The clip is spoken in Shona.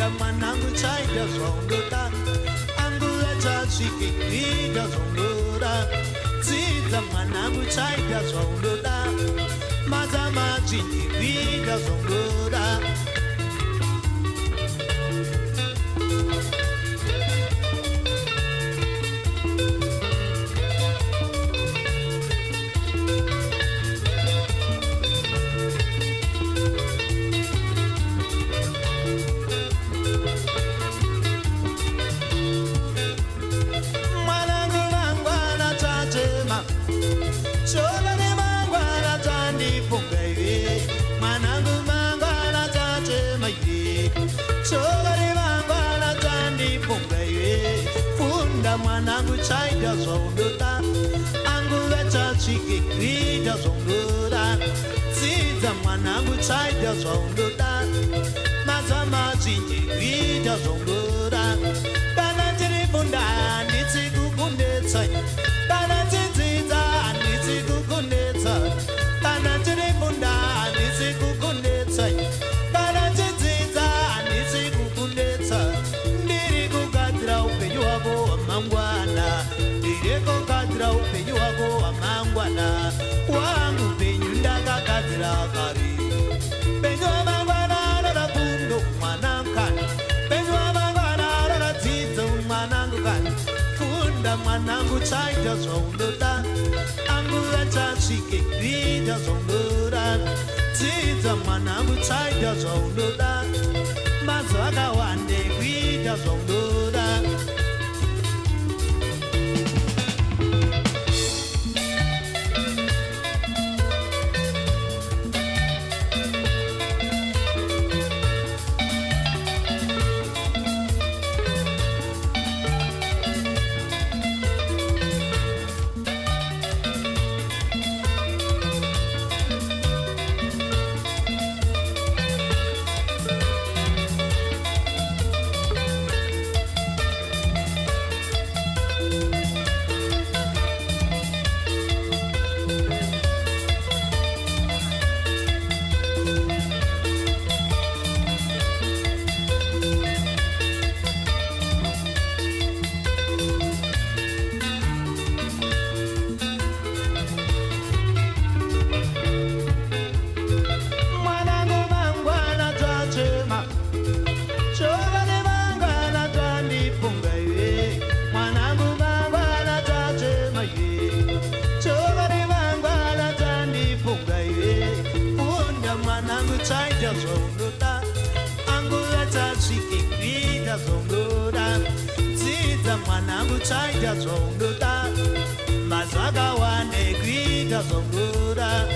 Funda Mwanangu chaita zongoda, angula chachiki kwita zongoda. Dzidza Mwanangu chaita zongoda, maza machinji kwita zongoda. Mwanangu chaita zongoda, angula chachiki kwita zongoda. Dzidza Mwanangu chaita zongoda, maza machinji kwita zongoda. Kana tiri funda handitsi kukundetsa, kana tidzidza handitsi kukundetsa. Kana tiri funda handitsi kukundetsa, kana tidzidza handitsi kukundetsa. Ndiri kugadzira upenyu hwako hwamangwana, ndiri kugadzira upenyu hwako hwamangwana. Wangu upenyu ndakagadzira kare. Penyu hwamangwana rora fundo mwanangu kani, penyu hwamangwana rora dzidzo mwanangu kani. Funda Mwanangu chaita zvaunoda, angula chasvike kuita zvaunoda. Dzidza Mwanangu chaita zvaunoda, mazuva akawande kuita zvaunoda. Mwanangu chaita zvaunoda, mazuva akawanda kuita zvaunoda.